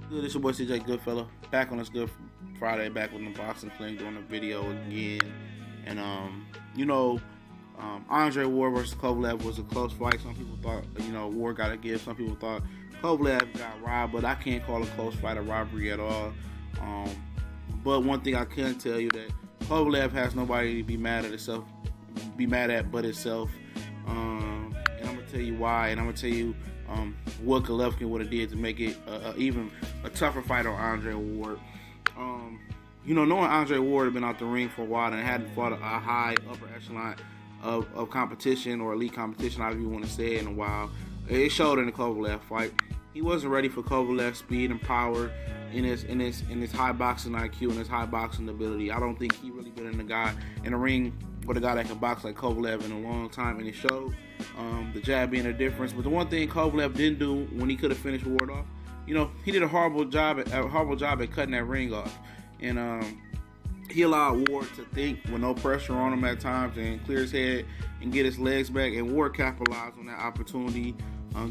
Good, it's your boy CJ Goodfella, back on this Good Friday, back with the boxing thing, doing a video again. And Andre Ward versus Kovalev was a close fight. Some people thought, Ward got a give. Some people thought Kovalev got robbed, but I can't call a close fight a robbery at all. But one thing I can tell you that Kovalev has nobody to be mad at but itself. And I'm gonna tell you why, and I'm gonna tell you what Golovkin would have did to make it even a tougher fight on Andre Ward. Knowing Andre Ward had been out the ring for a while and hadn't fought a high upper echelon of competition or elite competition, however you want to say it, in a while, it showed in the Kovalev fight. He wasn't ready for Kovalev's speed and power in his high boxing IQ and his high boxing ability. I don't think he really been in the ring with a guy that can box like Kovalev in a long time, and it showed. The jab being a difference, but the one thing Kovalev didn't do when he could have finished Ward off, he did a horrible job at cutting that ring off, and he allowed Ward to think with no pressure on him at times and clear his head and get his legs back, and Ward capitalized on that opportunity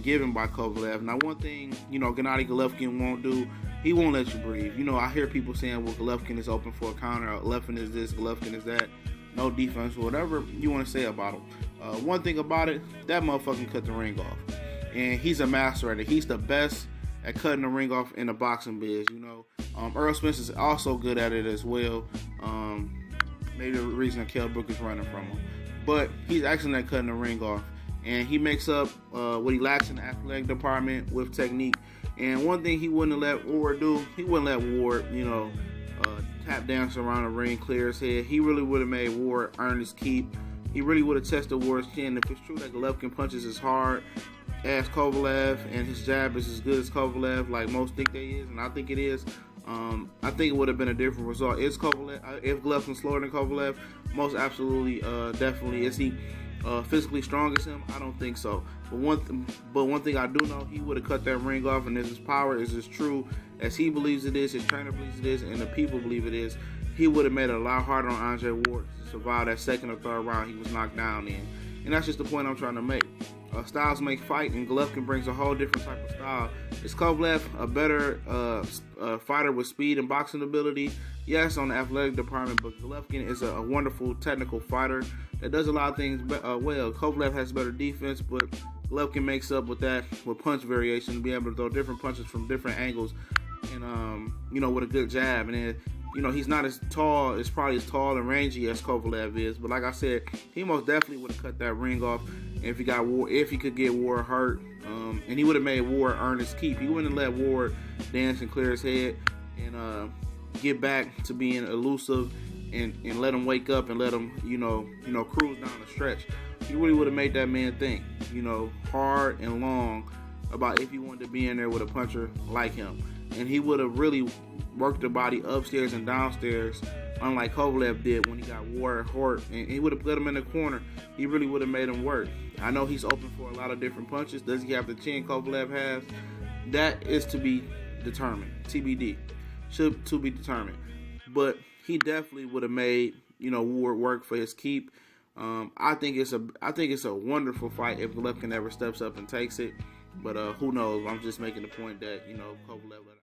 given by Kovalev. Now, one thing Gennady Golovkin won't do, he won't let you breathe. I hear people saying, well, Golovkin is open for a counter, Golovkin is this, Golovkin is that, no defense, whatever you want to say about him. One thing about it, that motherfucker cut the ring off, and he's a master at it. He's the best at cutting the ring off in the boxing biz. Earl Spence is also good at it as well. Maybe the reason that Kell Brook is running from him, but he's excellent at cutting the ring off, and he makes up what he lacks in the athletic department with technique. And one thing he wouldn't let Ward do, he wouldn't let Ward, tap dance around the ring, clear his head. He really would have made Ward earn his keep. He really would have tested Ward's chin. If it's true that Golovkin punches as hard as Kovalev and his jab is as good as Kovalev, like most think they is, and I think it is, I think it would have been a different result. Is Kovalev, if Golovkin's slower than Kovalev? Most absolutely, definitely. Is he physically strong as him? I don't think so. But one thing I do know, he would have cut that ring off, and his power is as true as he believes it is, his trainer believes it is, and the people believe it is. He would have made it a lot harder on Andre Ward to survive that second or third round he was knocked down in. And that's just the point I'm trying to make. Styles make fight, and Golovkin brings a whole different type of style. Is Kovalev a better fighter with speed and boxing ability? Yes, on the athletic department, but Golovkin is a wonderful technical fighter that does a lot of things well. Kovalev has better defense, but Golovkin makes up with that with punch variation, being able to throw different punches from different angles, and with a good jab. And then he's not as tall, it's probably as tall and rangy as Kovalev is, but like I said, he most definitely would have cut that ring off if he could get Ward hurt, and he would have made Ward earn his keep. He wouldn't have let Ward dance and clear his head and get back to being elusive and let him wake up and let him cruise down the stretch. He really would have made that man think hard and long about if he wanted to be in there with a puncher like him, and he would have really worked the body upstairs and downstairs, unlike Kovalev did when he got Ward hurt, and he would have put him in the corner. He really would have made him work. I know he's open for a lot of different punches. Does he have the chin Kovalev has? That is to be determined. TBD. To be determined. But he definitely would have made Ward work for his keep. I think it's a wonderful fight if Golovkin ever steps up and takes it. But who knows? I'm just making the point that Kovalev